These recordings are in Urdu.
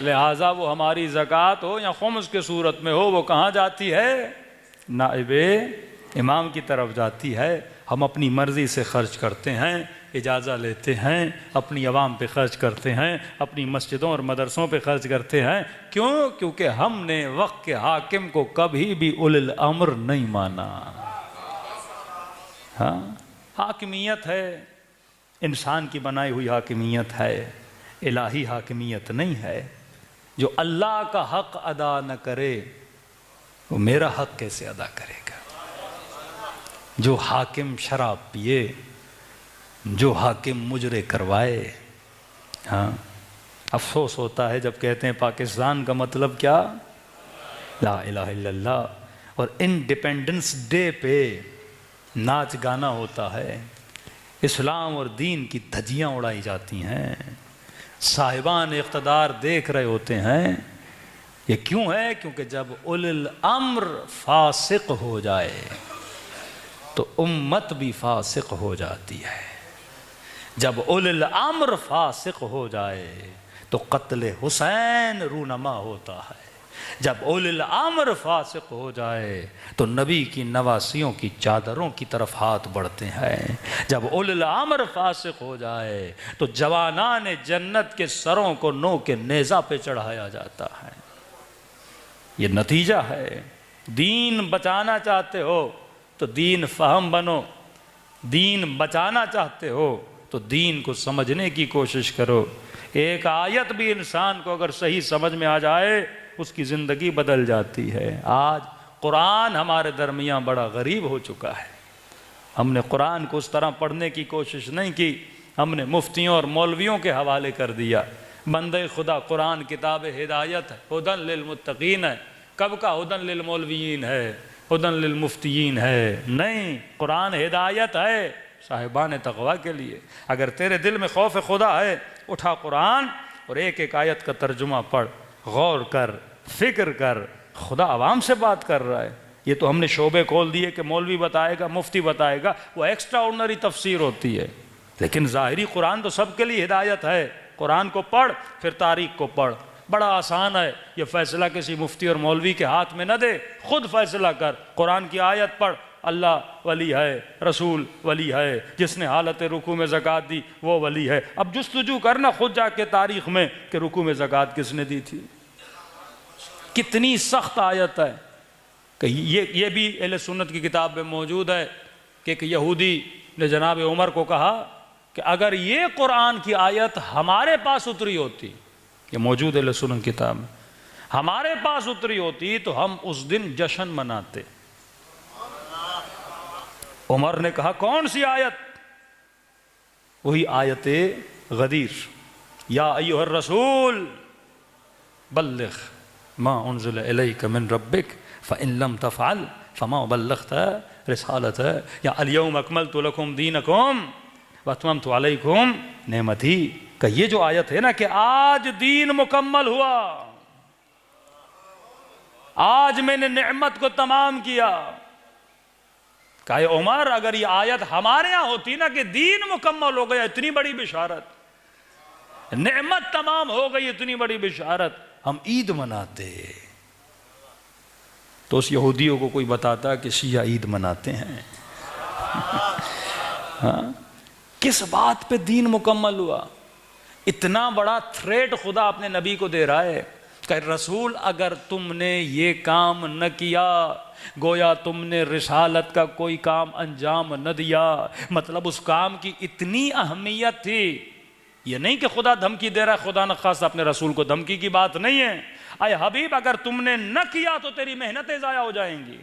لہٰذا وہ ہماری زکوٰۃ ہو یا خمس کے صورت میں ہو، وہ کہاں جاتی ہے؟ نائب امام کی طرف جاتی ہے۔ ہم اپنی مرضی سے خرچ کرتے ہیں، اجازت لیتے ہیں، اپنی عوام پہ خرچ کرتے ہیں، اپنی مسجدوں اور مدرسوں پہ خرچ کرتے ہیں۔ کیوں؟ کیونکہ ہم نے وقت کے حاکم کو کبھی بھی اولی الامر نہیں مانا۔ ہاں، حاکمیت ہے، انسان کی بنائی ہوئی حاکمیت ہے، الہی حاکمیت نہیں ہے۔ جو اللہ کا حق ادا نہ کرے وہ میرا حق کیسے ادا کرے گا؟ جو حاکم شراب پیے، جو حاکم مجرے کروائے، ہاں، افسوس ہوتا ہے جب کہتے ہیں پاکستان کا مطلب کیا؟ لا الہ الا اللہ، اور انڈیپینڈنس ڈے پہ ناچ گانا ہوتا ہے، اسلام اور دین کی دھجیاں اڑائی جاتی ہیں، صاحبان اقتدار دیکھ رہے ہوتے ہیں۔ یہ کیوں ہے؟ کیونکہ جب اولی الامر فاسق ہو جائے تو امت بھی فاسق ہو جاتی ہے۔ جب اولی الامر فاسق ہو جائے تو قتل حسین رونما ہوتا ہے۔ جب اولی الامر فاسق ہو جائے تو نبی کی نواسیوں کی چادروں کی طرف ہاتھ بڑھتے ہیں۔ جب اولی الامر فاسق ہو جائے تو جوانان جنت کے سروں کو نو کے نیزہ پہ چڑھایا جاتا ہے۔ یہ نتیجہ ہے۔ دین بچانا چاہتے ہو تو دین فہم بنو، دین بچانا چاہتے ہو تو دین کو سمجھنے کی کوشش کرو۔ ایک آیت بھی انسان کو اگر صحیح سمجھ میں آ جائے اس کی زندگی بدل جاتی ہے۔ آج قرآن ہمارے درمیان بڑا غریب ہو چکا ہے۔ ہم نے قرآن کو اس طرح پڑھنے کی کوشش نہیں کی، ہم نے مفتیوں اور مولویوں کے حوالے کر دیا۔ بندہ خدا قرآن کتاب ہدایت ہے، ہدن للمتقین ہے، کب کا ہدن للمولویین ہے، ہدن للمفتیین ہے؟ نہیں، قرآن ہدایت ہے صاحبان تقویٰ کے لیے۔ اگر تیرے دل میں خوف خدا ہے، اٹھا قرآن اور ایک ایک آیت کا ترجمہ پڑھ، غور کر، فکر کر۔ خدا عوام سے بات کر رہا ہے۔ یہ تو ہم نے شعبے کھول دیے کہ مولوی بتائے گا، مفتی بتائے گا، وہ ایکسٹرا آرڈنری تفسیر ہوتی ہے، لیکن ظاہری قرآن تو سب کے لیے ہدایت ہے۔ قرآن کو پڑھ، پھر تاریخ کو پڑھ۔ بڑا آسان ہے، یہ فیصلہ کسی مفتی اور مولوی کے ہاتھ میں نہ دے، خود فیصلہ کر۔ قرآن کی آیت پڑھ، اللہ ولی ہے، رسول ولی ہے، جس نے حالت رکوع میں زکوٰۃ دی وہ ولی ہے۔ اب جستجو کرنا خود جا کے تاریخ میں کہ رکوع میں زکوٰۃ کس نے دی تھی۔ کتنی سخت آیت ہے کہ یہ بھی اہل سنت کی کتاب میں موجود ہے کہ ایک یہودی نے جناب عمر کو کہا کہ اگر یہ قرآن کی آیت ہمارے پاس اتری ہوتی، یہ موجود اہل سنت کتاب میں، ہمارے پاس اتری ہوتی تو ہم اس دن جشن مناتے۔ عمر نے کہا کون سی آیت؟ وہی آیت غدیر، یا ایھا الرسول بلغ ما انزل الیک من ربک فإن لم تفعل فما بلغت رسالته، یا الیوم اکملت لکم دینکم واتممت علیکم نعمتی، کہ یہ جو آیت ہے نا کہ آج دین مکمل ہوا، آج میں نے نعمت کو تمام کیا۔ کہا اے عمر اگر یہ آیت ہمارے یہاں ہوتی نا کہ دین مکمل ہو گیا، اتنی بڑی بشارت، نعمت تمام ہو گئی، اتنی بڑی بشارت، ہم عید مناتے۔ تو اس یہودیوں کو کوئی بتاتا کہ شیعہ عید مناتے ہیں۔ ہاں، کس بات پہ دین مکمل ہوا؟ اتنا بڑا تھریٹ خدا اپنے نبی کو دے رہا ہے کہ رسول اگر تم نے یہ کام نہ کیا گویا تم نے رسالت کا کوئی کام انجام نہ دیا۔ مطلب اس کام کی اتنی اہمیت تھی۔ یہ نہیں کہ خدا دھمکی دے رہا ہے، خدا نخواستہ اپنے رسول کو دھمکی کی بات نہیں ہے۔ اے حبیب اگر تم نے نہ کیا تو تیری محنتیں ضائع ہو جائیں گی،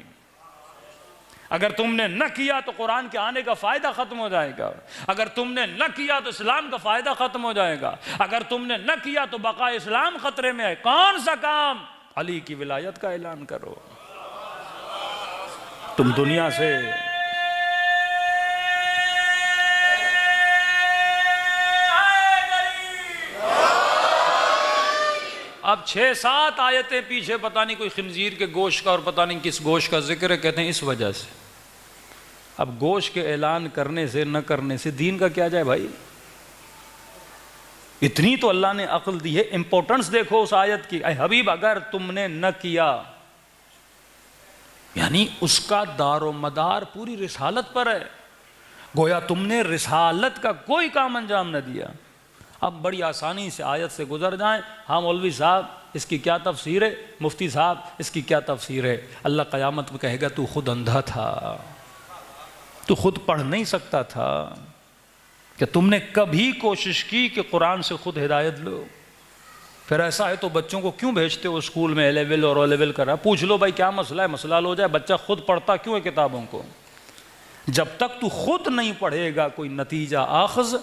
اگر تم نے نہ کیا تو قرآن کے آنے کا فائدہ ختم ہو جائے گا، اگر تم نے نہ کیا تو اسلام کا فائدہ ختم ہو جائے گا، اگر تم نے نہ کیا تو بقاء اسلام خطرے میں ہے۔ کون سا کام؟ علی کی ولایت کا اعلان کرو۔ تم دنیا سے اب 6-7 آیتیں پیچھے پتہ نہیں کوئی خنزیر کے گوشت کا اور پتہ نہیں کس گوشت کا ذکر ہے، کہتے ہیں اس وجہ سے۔ اب گوشت کے اعلان کرنے سے نہ کرنے سے دین کا کیا جائے بھائی؟ اتنی تو اللہ نے عقل دی ہے. امپورٹنس دیکھو اس آیت کی. اے حبیب اگر تم نے نہ کیا، یعنی اس کا دار و مدار پوری رسالت پر ہے. گویا تم نے رسالت کا کوئی کام انجام نہ دیا. اب بڑی آسانی سے آیت سے گزر جائیں. ہاں مولوی صاحب اس کی کیا تفسیر ہے، مفتی صاحب اس کی کیا تفسیر ہے؟ اللہ قیامت میں کہے گا تو خود اندھا تھا، تو خود پڑھ نہیں سکتا تھا، کہ تم نے کبھی کوشش کی کہ قرآن سے خود ہدایت لو؟ پھر ایسا ہے تو بچوں کو کیوں بھیجتے ہو اسکول میں اے لیول اور او لیول کر رہا؟ پوچھ لو بھائی کیا مسئلہ ہے، مسئلہ حل ہو جائے. بچہ خود پڑھتا کیوں ہے کتابوں کو؟ جب تک تو خود نہیں پڑھے گا کوئی نتیجہ آخذ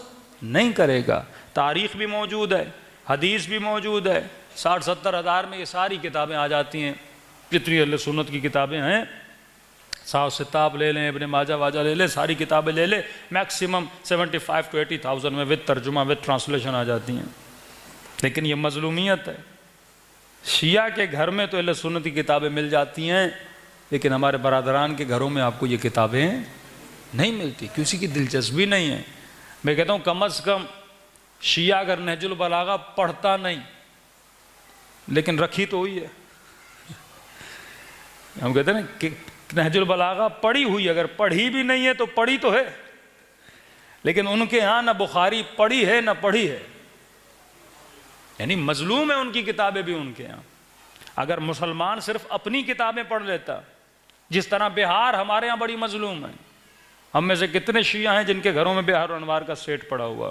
نہیں کرے گا. تاریخ بھی موجود ہے، حدیث بھی موجود ہے. 60-70 ہزار میں یہ ساری کتابیں آ جاتی ہیں جتنی اہل سنت کی کتابیں ہیں. صاحب ستاب لے لیں، ابن ماجہ واجہ لے لیں، ساری کتابیں لے لیں، میکسیمم 75 to 80,000 میں وتھ ترجمہ وتھ ٹرانسلیشن آ جاتی ہیں. لیکن یہ مظلومیت ہے. شیعہ کے گھر میں تو اہل سنت کی کتابیں مل جاتی ہیں، لیکن ہمارے برادران کے گھروں میں آپ کو یہ کتابیں نہیں ملتی، کسی کی دلچسپی نہیں ہے. میں کہتا ہوں کم از کم شیعہ اگر نہج البلاغہ پڑھتا نہیں لیکن رکھی تو ہوئی ہے. ہم کہتے ہیں نا کہ نہج البلاغہ پڑھی ہوئی، اگر پڑھی بھی نہیں ہے تو پڑھی تو ہے. لیکن ان کے ہاں نہ بخاری پڑھی ہے نہ پڑھی ہے، یعنی مظلوم ہے ان کی کتابیں بھی ان کے ہاں. اگر مسلمان صرف اپنی کتابیں پڑھ لیتا، جس طرح بہار ہمارے ہاں بڑی مظلوم ہے. ہم میں سے کتنے شیعہ ہیں جن کے گھروں میں بہار و انوار کا سیٹ پڑا ہوا؟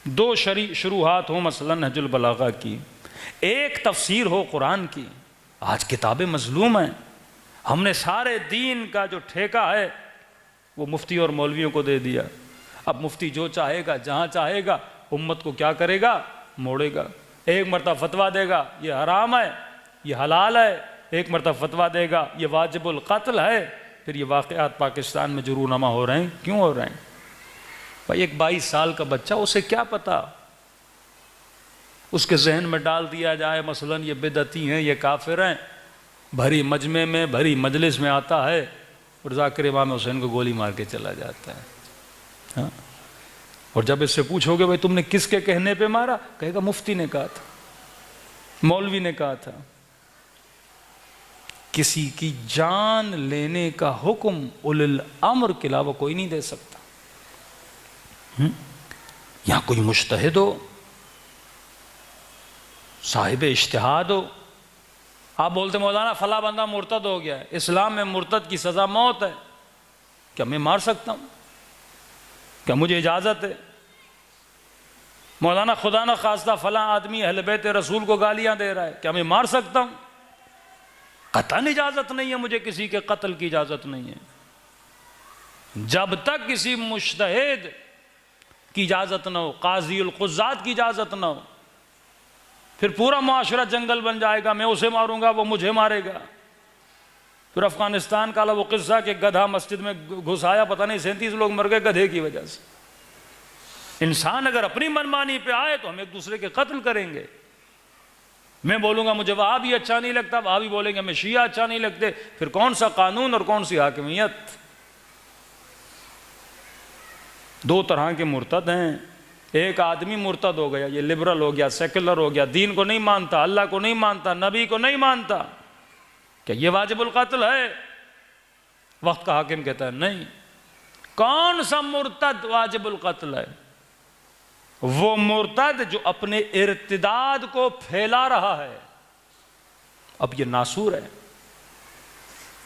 2 شروحات ہوں مثلا نہج البلاغہ کی، ایک تفسیر ہو قرآن کی. آج کتابیں مظلوم ہیں. ہم نے سارے دین کا جو ٹھیکہ ہے وہ مفتی اور مولویوں کو دے دیا. اب مفتی جو چاہے گا جہاں چاہے گا امت کو کیا کرے گا؟ موڑے گا. ایک مرتبہ فتویٰ دے گا یہ حرام ہے یہ حلال ہے، ایک مرتبہ فتویٰ دے گا یہ واجب القتل ہے. پھر یہ واقعات پاکستان میں ضرور نما ہو رہے ہیں. کیوں ہو رہے ہیں بھائی؟ ایک 22 سال کا بچہ، اسے کیا پتا؟ اس کے ذہن میں ڈال دیا جائے مثلا یہ بدعتی ہیں، یہ کافر ہیں. بھری مجمع میں بھری مجلس میں آتا ہے اور ذاکر امام حسین کو گولی مار کے چلا جاتا ہے. ہاں، اور جب اس سے پوچھو گے بھائی تم نے کس کے کہنے پہ مارا، کہے گا مفتی نے کہا تھا، مولوی نے کہا تھا. کسی کی جان لینے کا حکم اولی الامر کے علاوہ کوئی نہیں دے سکتا. یہاں کوئی مجتہد ہو، صاحب اجتہاد ہو، آپ بولتے مولانا فلاں بندہ مرتد ہو گیا ہے، اسلام میں مرتد کی سزا موت ہے، کیا میں مار سکتا ہوں؟ کیا مجھے اجازت ہے؟ مولانا خدا نہ خواستہ فلاں آدمی اہل بیت رسول کو گالیاں دے رہا ہے، کیا میں مار سکتا ہوں؟ قطعاً اجازت نہیں ہے، مجھے کسی کے قتل کی اجازت نہیں ہے. جب تک کسی مجتہد کی اجازت نہ ہو، قاضی القضات کی اجازت نہ ہو، پھر پورا معاشرہ جنگل بن جائے گا. میں اسے ماروں گا وہ مجھے مارے گا. پھر افغانستان کا وہ قصہ کہ گدھا مسجد میں گھسایا، پتہ نہیں 37 لوگ مر گئے گدھے کی وجہ سے. انسان اگر اپنی منمانی پہ آئے تو ہم ایک دوسرے کے قتل کریں گے. میں بولوں گا مجھے وہابی اچھا نہیں لگتا، وہابی بولیں گے میں شیعہ اچھا نہیں لگتے. پھر کون سا قانون اور کون سی حاکمیت؟ 2 طرح کے مرتد ہیں. ایک آدمی مرتد ہو گیا، یہ لبرل ہو گیا، سیکولر ہو گیا، دین کو نہیں مانتا، اللہ کو نہیں مانتا، نبی کو نہیں مانتا. کیا یہ واجب القتل ہے؟ وقت کا حاکم کہتا ہے نہیں. کون سا مرتد واجب القتل ہے؟ وہ مرتد جو اپنے ارتداد کو پھیلا رہا ہے. اب یہ ناسور ہے.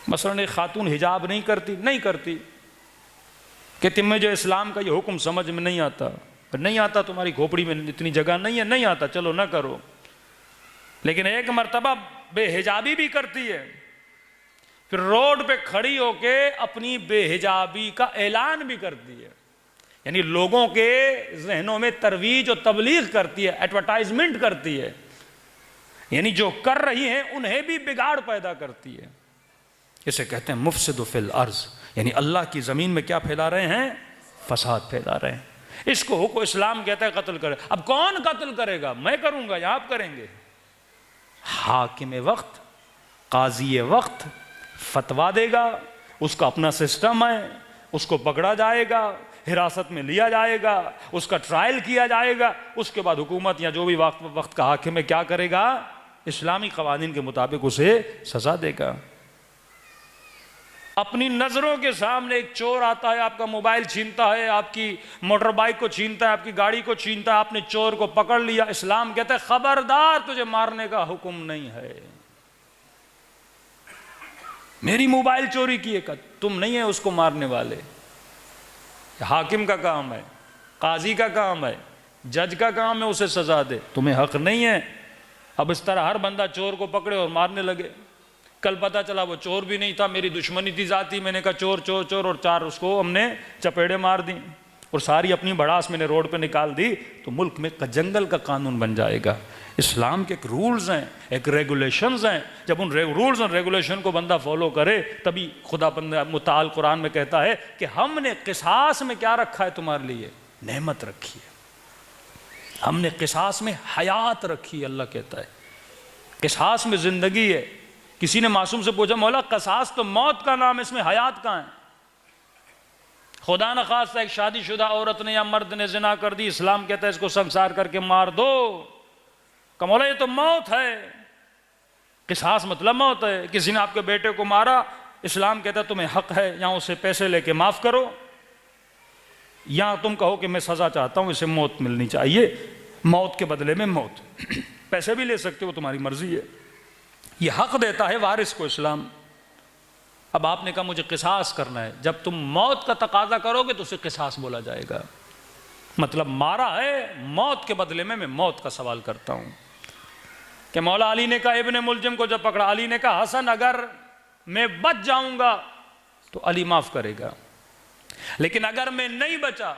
مثلا ایک خاتون حجاب نہیں کرتی کہ مجھے اسلام کا یہ حکم سمجھ میں نہیں آتا، تمہاری کھوپڑی میں اتنی جگہ نہیں آتا، چلو نہ کرو. لیکن ایک مرتبہ بے حجابی بھی کرتی ہے، پھر روڈ پہ کھڑی ہو کے اپنی بے حجابی کا اعلان بھی کرتی ہے. یعنی لوگوں کے ذہنوں میں ترویج و تبلیغ کرتی ہے، ایڈورٹائزمنٹ کرتی ہے. یعنی جو کر رہی ہیں انہیں بھی بگاڑ پیدا کرتی ہے. اسے کہتے ہیں مفسد فی الارض، یعنی اللہ کی زمین میں کیا پھیلا رہے ہیں؟ فساد پھیلا رہے ہیں. اس کو حکم اسلام کہتا ہے قتل کرے. اب کون قتل کرے گا؟ میں کروں گا یا آپ کریں گے؟ حاکم وقت، قاضی وقت فتویٰ دے گا، اس کا اپنا سسٹم ہے، اس کو پکڑا جائے گا. حراست میں لیا جائے گا، اس کا ٹرائل کیا جائے گا، اس کے بعد حکومت یا جو بھی وقت کا حاکم ہے کیا کرے گا؟ اسلامی قوانین کے مطابق اسے سزا دے گا۔ اپنی نظروں کے سامنے ایک چور آتا ہے، آپ کا موبائل چھینتا ہے، آپ کی موٹر بائک کو چھینتا ہے، آپ کی گاڑی کو چھینتا ہے، آپ نے چور کو پکڑ لیا، اسلام کہتا ہے خبردار تجھے مارنے کا حکم نہیں ہے، میری موبائل چوری کی ہے، تم نہیں ہے اس کو مارنے والے۔ حاکم کا کام ہے، قاضی کا کام ہے، جج کا کام ہے اسے سزا دے، تمہیں حق نہیں ہے۔ اب اس طرح ہر بندہ چور کو پکڑے اور مارنے لگے۔ کل پتہ چلا وہ چور بھی نہیں تھا، میری دشمنی تھی ذاتی، میں نے کہا چور چور چور، اور 4 اس کو ہم نے چپیڑے مار دیں اور ساری اپنی بڑاس میں نے روڈ پہ نکال دی، تو ملک میں جنگل کا قانون بن جائے گا۔ اسلام کے ایک رولز ہیں، ایک ریگولیشنز ہیں، جب ان رولز اور ریگولیشن کو بندہ فالو کرے تبھی خدا متعال قرآن میں کہتا ہے کہ ہم نے قصاص میں کیا رکھا ہے تمہارے لیے؟ نعمت رکھی ہے، ہم نے قصاص میں حیات رکھی ہے۔ اللہ کہتا ہے قصاص میں زندگی ہے۔ کسی نے معصوم سے پوچھا مولا قصاص تو موت کا نام ہے، اس میں حیات کہاں ہے؟ خدا نخواستہ ایک شادی شدہ عورت نے یا مرد نے زنا کر دی، اسلام کہتا ہے اس کو سنسار کر کے مار دو، کہ مولا یہ تو موت ہے، قصاص مطلب موت ہے۔ کسی نے آپ کے بیٹے کو مارا، اسلام کہتا ہے تمہیں حق ہے یا اسے پیسے لے کے معاف کرو، یا تم کہو کہ میں سزا چاہتا ہوں، اسے موت ملنی چاہیے، موت کے بدلے میں موت۔ پیسے بھی لے سکتے ہو، تمہاری مرضی ہے۔ یہ حق دیتا ہے وارث کو اسلام۔ اب آپ نے کہا مجھے قصاص کرنا ہے، جب تم موت کا تقاضا کرو گے تو اسے قصاص بولا جائے گا، مطلب مارا ہے، موت کے بدلے میں موت کا سوال کرتا ہوں۔ کہ مولا علی نے کہا ابن ملجم کو جب پکڑا، علی نے کہا حسن اگر میں بچ جاؤں گا تو علی معاف کرے گا، لیکن اگر میں نہیں بچا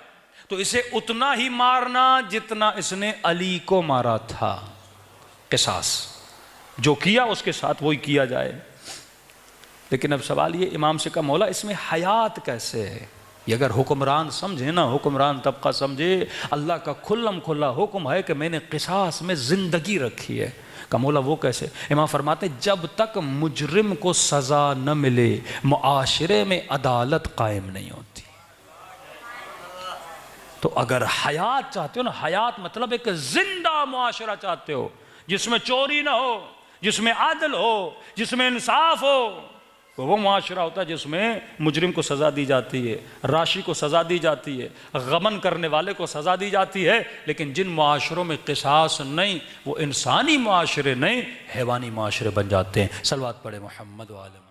تو اسے اتنا ہی مارنا جتنا اس نے علی کو مارا تھا۔ قصاص جو کیا اس کے ساتھ وہی کیا جائے۔ لیکن اب سوال یہ امام سے کہا مولا اس میں حیات کیسے ہے؟ یہ اگر حکمران سمجھے نا، حکمران طبقہ سمجھے، اللہ کا کھلم کھلا حکم ہے کہ میں نے قصاص میں زندگی رکھی ہے۔ کہ مولا وہ کیسے؟ امام فرماتے جب تک مجرم کو سزا نہ ملے معاشرے میں عدالت قائم نہیں ہوتی۔ تو اگر حیات چاہتے ہو نا، حیات مطلب ایک زندہ معاشرہ چاہتے ہو جس میں چوری نہ ہو، جس میں عدل ہو، جس میں انصاف ہو، وہ معاشرہ ہوتا ہے جس میں مجرم کو سزا دی جاتی ہے، راشی کو سزا دی جاتی ہے، غمن کرنے والے کو سزا دی جاتی ہے۔ لیکن جن معاشروں میں قصاص نہیں، وہ انسانی معاشرے نہیں، حیوانی معاشرے بن جاتے ہیں۔ صلوات پڑھے محمد وعلم۔